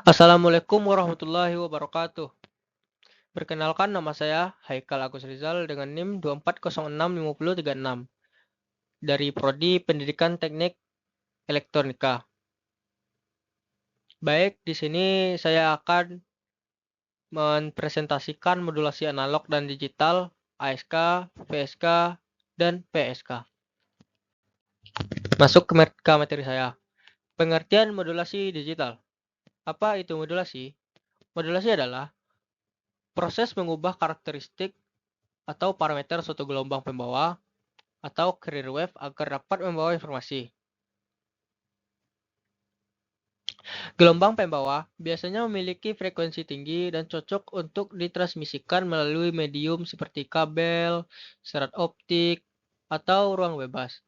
Assalamualaikum warahmatullahi wabarakatuh. Perkenalkan, nama saya Haikal Agus Rizal dengan NIM 24065036 dari Prodi Pendidikan Teknik Elektronika. Baik, di sini saya akan mempresentasikan modulasi analog dan digital, ASK, VSK, dan PSK. Masuk ke materi saya. Pengertian modulasi digital. Apa itu modulasi? Modulasi adalah proses mengubah karakteristik atau parameter suatu gelombang pembawa atau carrier wave agar dapat membawa informasi. Gelombang pembawa biasanya memiliki frekuensi tinggi dan cocok untuk ditransmisikan melalui medium seperti kabel, serat optik, atau ruang bebas.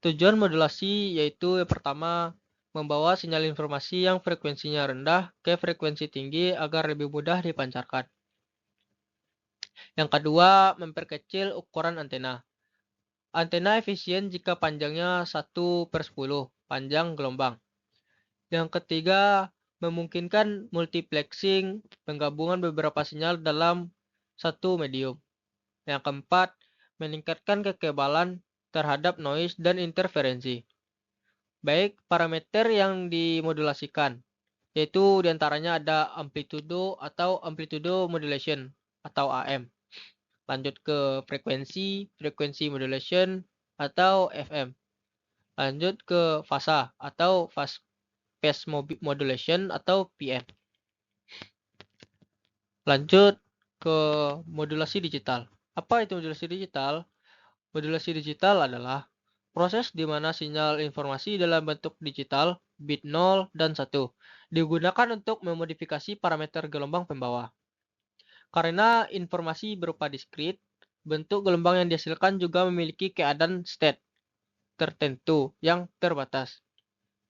Tujuan modulasi yaitu yang pertama, membawa sinyal informasi yang frekuensinya rendah ke frekuensi tinggi agar lebih mudah dipancarkan. Yang kedua, memperkecil ukuran antena. Antena efisien jika panjangnya 1/10 panjang gelombang. Yang ketiga, memungkinkan multiplexing, penggabungan beberapa sinyal dalam satu medium. Yang keempat, meningkatkan kekebalan terhadap noise dan interferensi. Baik parameter yang dimodulasikan, yaitu diantaranya ada amplitudo atau amplitudo modulation atau AM. Lanjut ke frekuensi modulation atau FM. Lanjut ke fasa atau phase modulation atau PM. Lanjut ke modulasi digital. Apa itu modulasi digital? Modulasi digital adalah proses di mana sinyal informasi dalam bentuk digital, bit 0 dan 1, digunakan untuk memodifikasi parameter gelombang pembawa. Karena informasi berupa diskrit, bentuk gelombang yang dihasilkan juga memiliki keadaan state tertentu yang terbatas.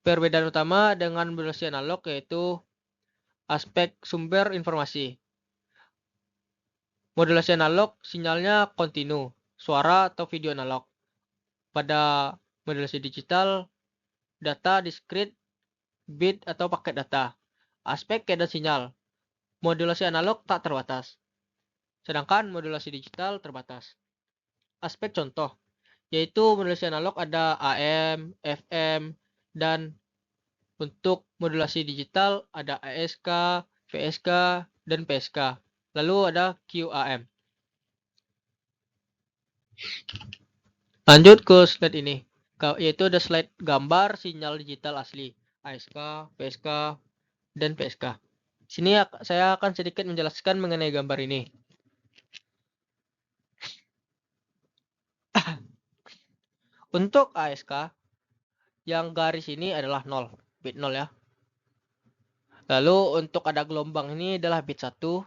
Perbedaan utama dengan modulasi analog yaitu aspek sumber informasi. Modulasi analog sinyalnya kontinu, suara atau video analog. Pada modulasi digital, data diskrit, bit atau paket data. Aspek keadaan sinyal. Modulasi analog tak terbatas, sedangkan modulasi digital terbatas. Aspek contoh, yaitu modulasi analog ada AM, FM, dan untuk modulasi digital ada ASK, VSK, dan PSK. Lalu ada QAM. Lanjut ke slide ini, yaitu ada slide gambar sinyal digital asli, ASK, PSK, dan PSK. Sini saya akan sedikit menjelaskan mengenai gambar ini. Untuk ASK, yang garis ini adalah 0, bit 0 ya. Lalu untuk ada gelombang ini adalah bit 1,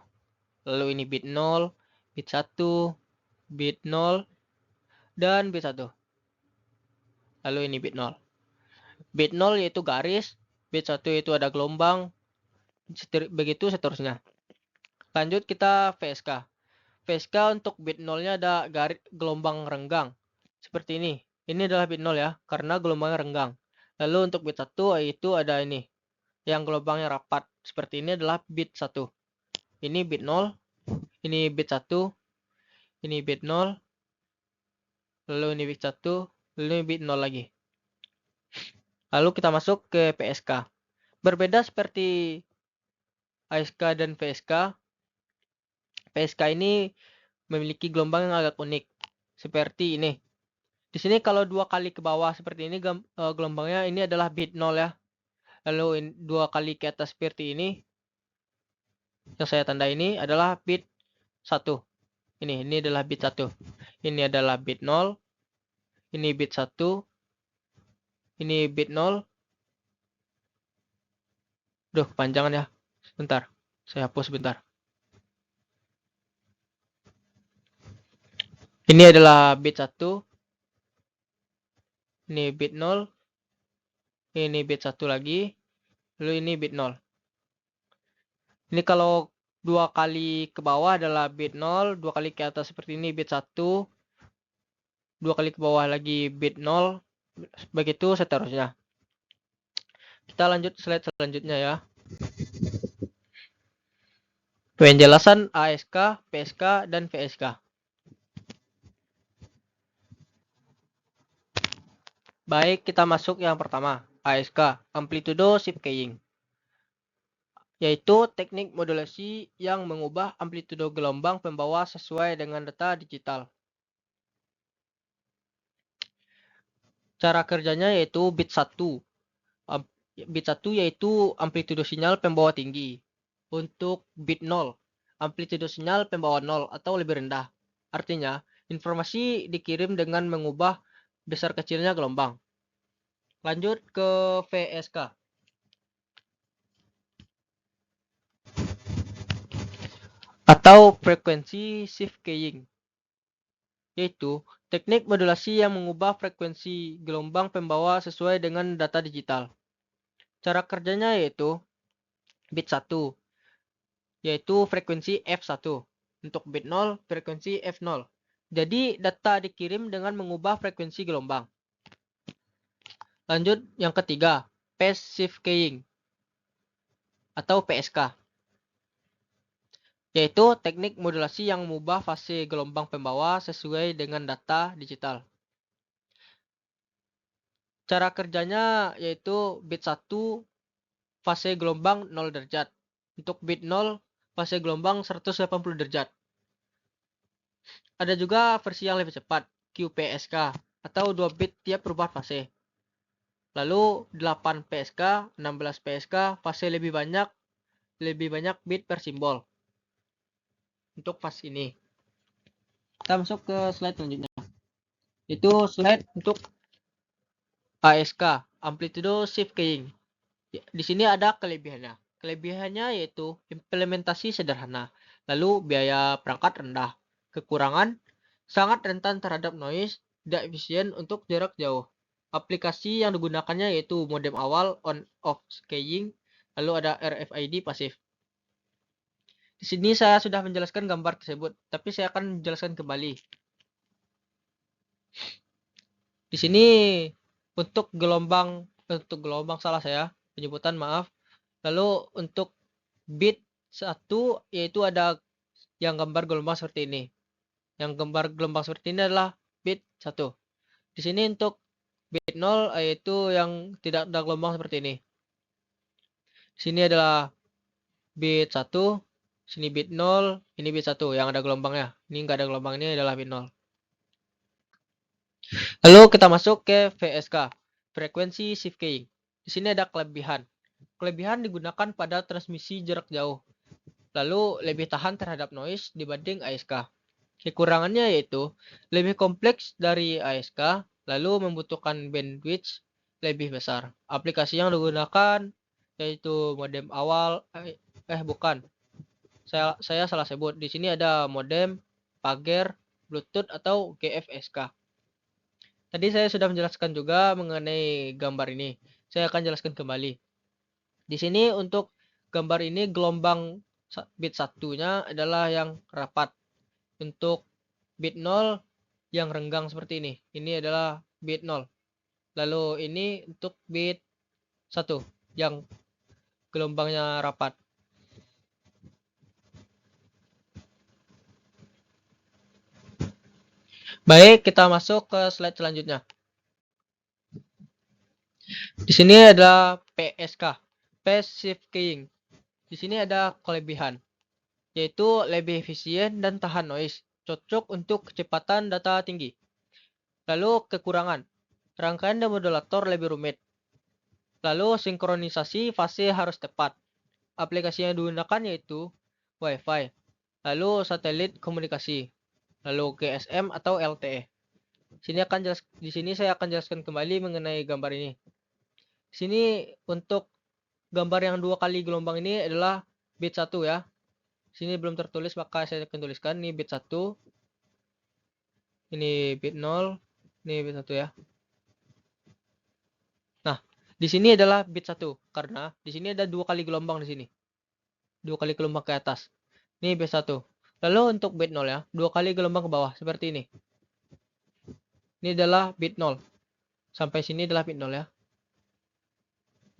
lalu ini bit 0, bit 1, bit 0, dan bit 1. Lalu ini bit 0. Bit 0 yaitu garis, bit 1 yaitu ada gelombang, begitu seterusnya. Lanjut kita VSK. VSK untuk bit 0-nya ada garis gelombang renggang. Seperti ini. Ini adalah bit 0 ya, karena gelombangnya renggang. Lalu untuk bit 1 yaitu ada ini, yang gelombangnya rapat. Seperti ini adalah bit 1. Ini bit 0, ini bit 1, ini bit 0, lalu ini bit 1, lalu ini bit 0 lagi. Lalu kita masuk ke PSK. Berbeda seperti ASK dan VSK, PSK ini memiliki gelombang yang agak unik. Seperti ini. Di sini kalau 2 kali ke bawah seperti ini gelombangnya ini adalah bit 0 ya. Lalu 2 kali ke atas seperti ini, yang saya tanda ini adalah bit 1. Ini adalah bit 1. Ini adalah bit 0. Ini bit 1. Ini bit 0. Duh, kepanjangan ya. Sebentar. Saya hapus sebentar. Ini adalah bit 1. Ini bit 0. Ini bit 1 lagi. Lalu ini bit 0. Ini kalau 2 kali ke bawah adalah bit 0. 2 kali ke atas seperti ini bit 1. 2 kali ke bawah lagi bit 0. Begitu seterusnya. Kita lanjut slide selanjutnya ya. Penjelasan ASK, PSK, dan VSK. Baik, kita masuk yang pertama, ASK, Amplitudo Shift Keying, yaitu teknik modulasi yang mengubah amplitudo gelombang pembawa sesuai dengan data digital. Cara kerjanya yaitu bit 1. Bit 1 yaitu amplitudo sinyal pembawa tinggi. Untuk bit 0, amplitudo sinyal pembawa 0 atau lebih rendah. Artinya, informasi dikirim dengan mengubah besar kecilnya gelombang. Lanjut ke VSK. Atau frekuensi shift keying, yaitu teknik modulasi yang mengubah frekuensi gelombang pembawa sesuai dengan data digital. Cara kerjanya yaitu bit 1, yaitu frekuensi F1. Untuk bit 0, frekuensi F0. Jadi data dikirim dengan mengubah frekuensi gelombang. Lanjut yang ketiga, phase shift keying atau PSK, yaitu teknik modulasi yang mengubah fase gelombang pembawa sesuai dengan data digital. Cara kerjanya yaitu bit 1 fase gelombang 0 derajat. Untuk bit 0 fase gelombang 180 derajat. Ada juga versi yang lebih cepat, QPSK, atau 2 bit tiap perubahan fase. Lalu 8 PSK, 16 PSK, fase lebih banyak bit per simbol. Untuk fase ini. Kita masuk ke slide selanjutnya. Itu slide untuk ASK, Amplitudo Shift Keying. Di sini ada kelebihannya. Kelebihannya yaitu implementasi sederhana, lalu biaya perangkat rendah. Kekurangan, sangat rentan terhadap noise, tidak efisien untuk jarak jauh. Aplikasi yang digunakannya yaitu modem awal on-off keying, lalu ada RFID pasif. Di sini saya sudah menjelaskan gambar tersebut, tapi saya akan menjelaskan kembali. Di sini untuk gelombang salah saya penyebutan, maaf. Lalu untuk bit 1 yaitu ada yang gambar gelombang seperti ini. Yang gambar gelombang seperti ini adalah bit 1. Di sini untuk bit 0 yaitu yang tidak ada gelombang seperti ini. Di sini adalah bit 1, sini bit 0, ini bit 1 yang ada gelombangnya. Ini enggak ada gelombang, ini adalah bit 0. Lalu kita masuk ke VSK, frekuensi shift keying. Di sini ada kelebihan. Kelebihan digunakan pada transmisi jarak jauh. Lalu lebih tahan terhadap noise dibanding ASK. Kekurangannya yaitu lebih kompleks dari ASK, lalu membutuhkan bandwidth lebih besar. Aplikasi yang digunakan yaitu modem awal, bukan. Saya salah sebut. Di sini ada modem, pager, Bluetooth atau GFSK. Tadi saya sudah menjelaskan juga mengenai gambar ini. Saya akan jelaskan kembali. Di sini untuk gambar ini gelombang bit 1-nya adalah yang rapat. Untuk bit 0 yang renggang seperti ini. Ini adalah bit 0. Lalu ini untuk bit 1 yang gelombangnya rapat. Baik, kita masuk ke slide selanjutnya. Di sini ada PSK, Phase Shift Keying. Di sini ada kelebihan, yaitu lebih efisien dan tahan noise, cocok untuk kecepatan data tinggi. Lalu kekurangan, rangkaian demodulator lebih rumit. Lalu sinkronisasi fase harus tepat. Aplikasi yang digunakan yaitu Wi-Fi, lalu satelit komunikasi, lalu GSM atau LTE. Di sini saya akan jelaskan kembali mengenai gambar ini. Di sini untuk gambar yang 2 kali gelombang ini adalah bit 1 ya. Di sini belum tertulis maka saya akan tuliskan. Ini bit 1. Ini bit 0. Ini bit 1 ya. Nah, di sini adalah bit 1 karena di sini ada 2 kali gelombang di sini. 2 kali gelombang ke atas. Ini bit 1. Lalu untuk bit 0 ya, 2 kali gelombang ke bawah seperti ini. Ini adalah bit 0. Sampai sini adalah bit 0 ya.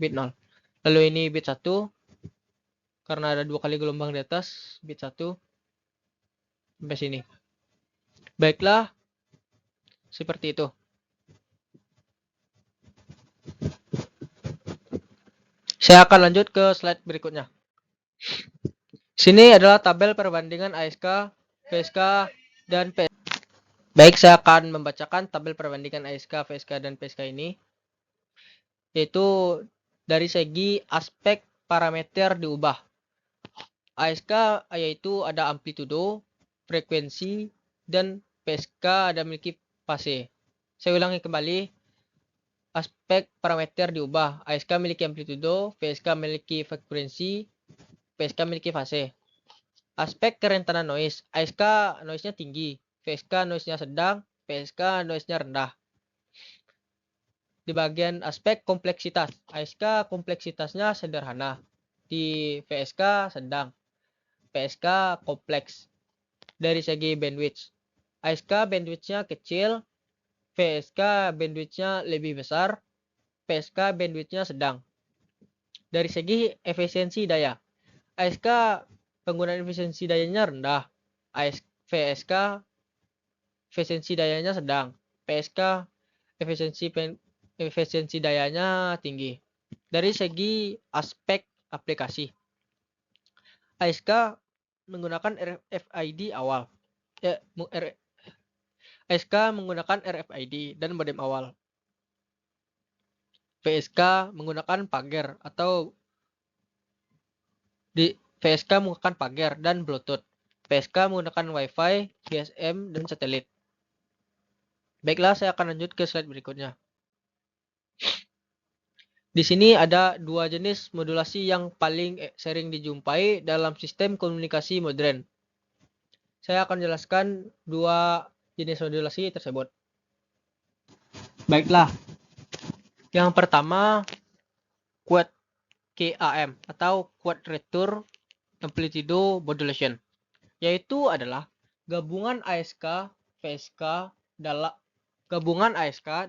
Bit 0. Lalu ini bit 1 karena ada 2 kali gelombang di atas, bit 1 sampai sini. Baiklah, seperti itu. Saya akan lanjut ke slide berikutnya. Sini adalah tabel perbandingan ASK, PSK, dan PSK. Baik, saya akan membacakan tabel perbandingan ASK, PSK, dan PSK ini. Yaitu dari segi aspek parameter diubah. ASK yaitu ada amplitudo, frekuensi, dan PSK ada memiliki fase. Saya ulangi kembali. Aspek parameter diubah. ASK memiliki amplitudo, PSK memiliki frekuensi, PSK memiliki fase. Aspek kerentanan noise. ASK noise-nya tinggi, PSK noise-nya sedang, PSK noise-nya rendah. Di bagian aspek kompleksitas, ASK kompleksitasnya sederhana, di PSK sedang, PSK kompleks. Dari segi bandwidth, ASK bandwidth-nya kecil, PSK bandwidth-nya lebih besar, PSK bandwidth-nya sedang. Dari segi efisiensi daya, ASK penggunaan efisiensi dayanya rendah, PSK efisiensi dayanya sedang, PSK efisiensi dayanya tinggi. Dari segi aspek aplikasi, ASK menggunakan RFID awal. ASK menggunakan RFID dan modem awal. PSK menggunakan pager atau PSK menggunakan pager dan Bluetooth. PSK menggunakan Wi-Fi, GSM, dan satelit. Baiklah, saya akan lanjut ke slide berikutnya. Di sini ada 2 jenis modulasi yang paling sering dijumpai dalam sistem komunikasi modern. Saya akan jelaskan 2 jenis modulasi tersebut. Baiklah, yang pertama quad QAM atau Quadrature Amplitude Modulation, yaitu adalah gabungan ASK, PSK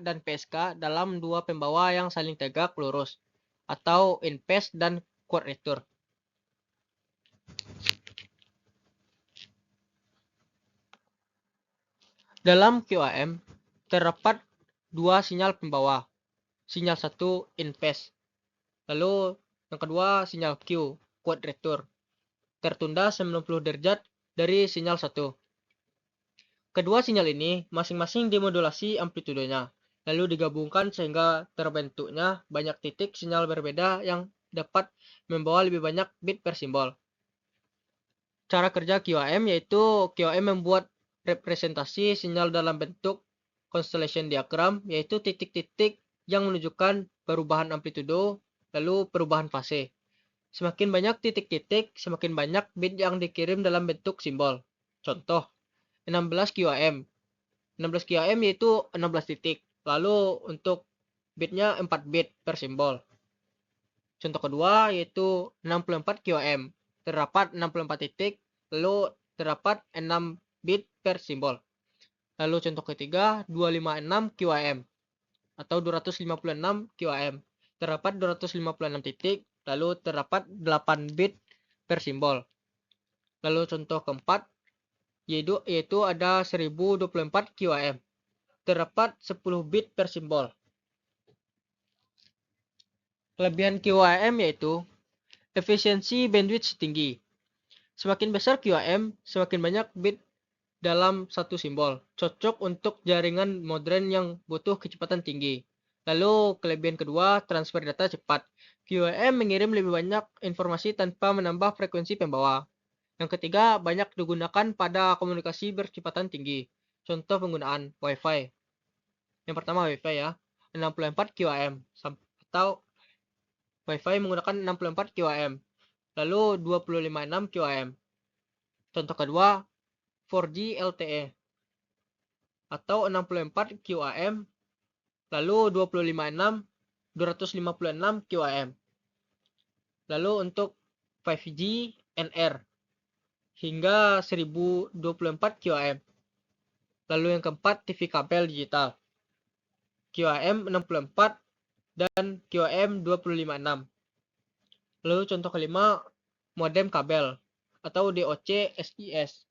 dan PSK dalam 2 pembawa yang saling tegak lurus atau in phase dan quadrature. Dalam QAM terdapat 2 sinyal pembawa. Sinyal 1 in phase. Lalu yang kedua sinyal Q, quadrature, tertunda 90 derajat dari sinyal 1. Kedua sinyal ini masing-masing dimodulasi amplitudenya, lalu digabungkan sehingga terbentuknya banyak titik sinyal berbeda yang dapat membawa lebih banyak bit per simbol. Cara kerja QAM yaitu QAM membuat representasi sinyal dalam bentuk constellation diagram, yaitu titik-titik yang menunjukkan perubahan amplitudo lalu perubahan fase. Semakin banyak titik-titik, semakin banyak bit yang dikirim dalam bentuk simbol. Contoh, 16 QAM. 16 QAM yaitu 16 titik. Lalu untuk bitnya 4 bit per simbol. Contoh kedua yaitu 64 QAM. Terdapat 64 titik, lalu terdapat 6 bit per simbol. Lalu contoh ketiga 256 QAM atau 256 QAM. Terdapat 256 titik, lalu terdapat 8 bit per simbol. Lalu contoh keempat yaitu ada 1024 QAM. Terdapat 10 bit per simbol. Kelebihan QAM yaitu efisiensi bandwidth tinggi. Semakin besar QAM, semakin banyak bit dalam satu simbol. Cocok untuk jaringan modern yang butuh kecepatan tinggi. Lalu kelebihan kedua, transfer data cepat. QAM mengirim lebih banyak informasi tanpa menambah frekuensi pembawa. Yang ketiga, banyak digunakan pada komunikasi berkecepatan tinggi. Contoh penggunaan Wi-Fi. Yang pertama Wi-Fi ya, 64 QAM atau Wi-Fi menggunakan 64 QAM. Lalu 256 QAM. Contoh kedua 4G LTE atau 64 QAM lalu 256 QAM. Lalu untuk 5G NR hingga 1024 QAM. Lalu yang keempat TV kabel digital QAM 64 dan QAM 256. Lalu contoh kelima, modem kabel atau DOC SIS.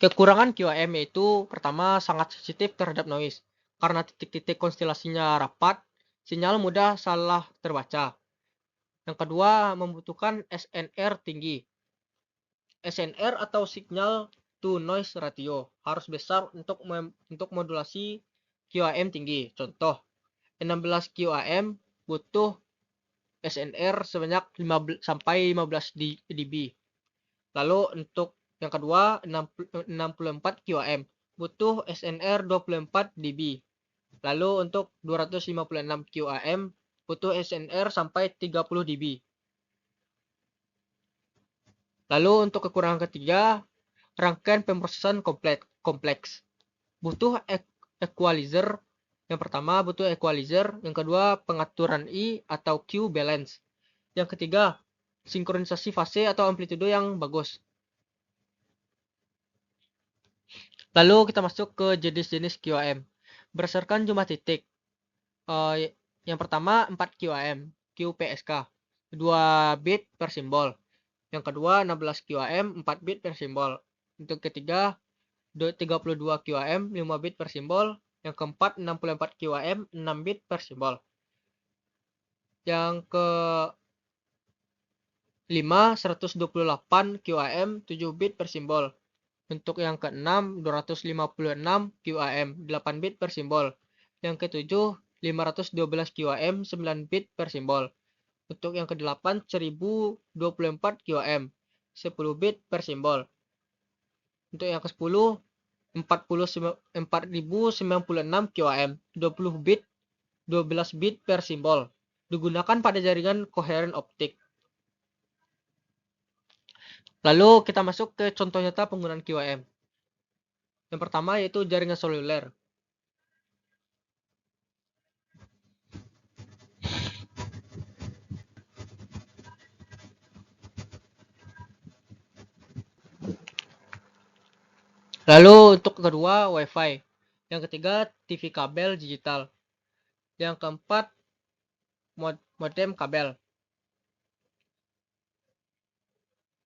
Kekurangan QAM yaitu pertama sangat sensitif terhadap noise. Karena titik-titik konstelasinya rapat, sinyal mudah salah terbaca. Yang kedua, membutuhkan SNR tinggi. SNR atau signal to noise ratio harus besar untuk modulasi QAM tinggi. Contoh, 16 QAM butuh SNR sebanyak 15 sampai 15 dB. Lalu untuk yang kedua 64 QAM butuh SNR 24 dB. Lalu untuk 256 QAM butuh SNR sampai 30 dB. Lalu untuk kekurangan ketiga, rangkaian pemrosesan kompleks. Butuh equalizer. Yang pertama butuh equalizer, yang kedua pengaturan I atau Q balance. Yang ketiga, sinkronisasi fase atau amplitudo yang bagus. Lalu kita masuk ke jenis-jenis QAM. Berdasarkan jumlah titik. Yang pertama 4 QAM, QPSK. 2 bit per simbol. Yang kedua 16 QAM, 4 bit per simbol. Untuk ketiga 32 QAM, 5 bit per simbol. Yang keempat 64 QAM, 6 bit per simbol. Yang ke 5 128 QAM, 7 bit per simbol. Untuk yang ke-6 256 QAM, 8 bit per simbol. Yang ke-7 512 QAM, 9 bit per simbol. Untuk yang ke-8 1024 QAM, 10 bit per simbol. Untuk yang ke-10 4096 QAM, 20 bit 12 bit per simbol. Digunakan pada jaringan koheren optik. Lalu kita masuk ke contoh nyata penggunaan QAM. Yang pertama yaitu jaringan seluler. Lalu untuk kedua WiFi. Yang ketiga TV kabel digital. Yang keempat modem kabel.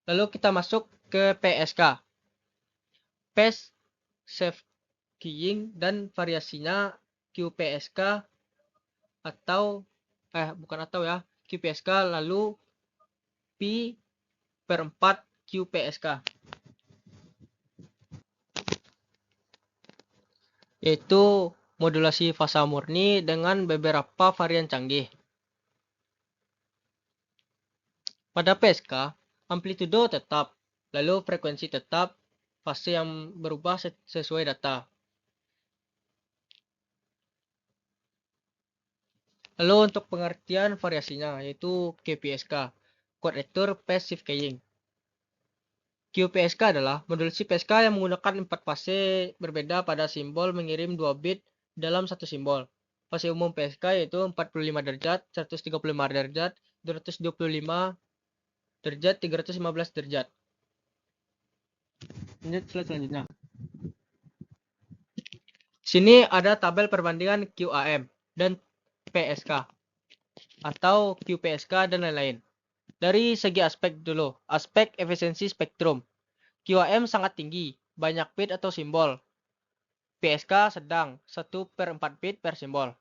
Lalu kita masuk ke PSK. Path Safe Keying dan variasinya QPSK atau QPSK lalu P/4 QPSK. Yaitu modulasi fasa murni dengan beberapa varian canggih. Pada PSK, amplitudo tetap, lalu frekuensi tetap, fase yang berubah sesuai data. Lalu untuk pengertian variasinya yaitu QPSK, Quadrature Passive Keying. QPSK adalah modulasi PSK yang menggunakan 4 fase berbeda pada simbol mengirim 2 bit dalam satu simbol. Fase umum PSK yaitu 45 derajat, 135 derajat, 225 derajat, 315 derajat. Lanjut slide selanjutnya. Sini ada tabel perbandingan QAM dan PSK atau QPSK dan lain-lain. Dari segi aspek dulu, aspek efisiensi spektrum. QAM sangat tinggi, banyak bit atau simbol. PSK sedang, 1/4 bit per simbol.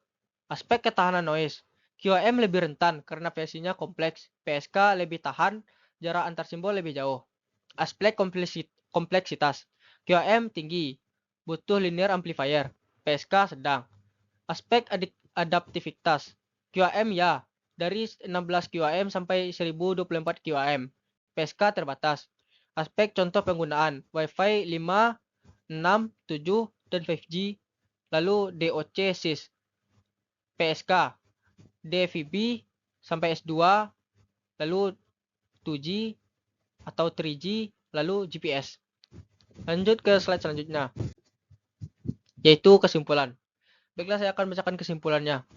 Aspek ketahanan noise. QAM lebih rentan karena versinya kompleks. PSK lebih tahan, jarak antar simbol lebih jauh. Aspek kompleksitas. QAM tinggi, butuh linear amplifier. PSK sedang. Aspek adaptivitas. QAM ya, dari 16 QAM sampai 1024 QAM. PSK terbatas. Aspek contoh penggunaan Wi-Fi 5, 6, 7, dan 5G. Lalu DOC SIS. PSK, DVB sampai S2, lalu 2G atau 3G, lalu GPS. Lanjut ke slide selanjutnya, yaitu kesimpulan. Baiklah, saya akan bacakan kesimpulannya.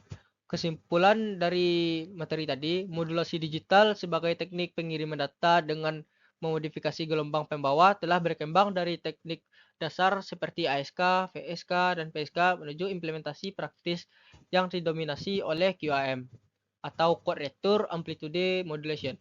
Kesimpulan dari materi tadi, modulasi digital sebagai teknik pengiriman data dengan memodifikasi gelombang pembawa telah berkembang dari teknik dasar seperti ASK, VSK, dan PSK menuju implementasi praktis yang didominasi oleh QAM. atau quadrature amplitude modulation.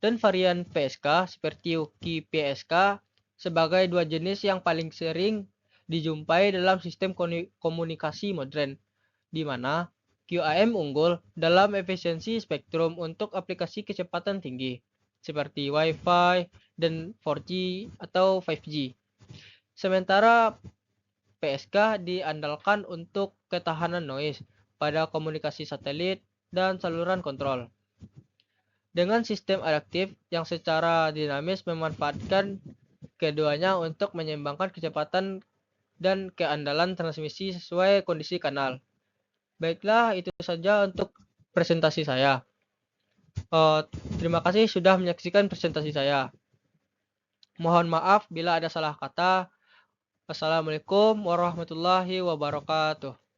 Dan varian PSK seperti QPSK sebagai dua jenis yang paling sering dijumpai dalam sistem komunikasi modern, di mana QAM unggul dalam efisiensi spektrum untuk aplikasi kecepatan tinggi, seperti Wi-Fi dan 4G atau 5G. Sementara PSK diandalkan untuk ketahanan noise pada komunikasi satelit dan saluran kontrol. Dengan sistem adaptif yang secara dinamis memanfaatkan keduanya untuk menyeimbangkan kecepatan dan keandalan transmisi sesuai kondisi kanal. Baiklah, itu saja untuk presentasi saya. Terima kasih sudah menyaksikan presentasi saya. Mohon maaf bila ada salah kata. Wassalamualaikum warahmatullahi wabarakatuh.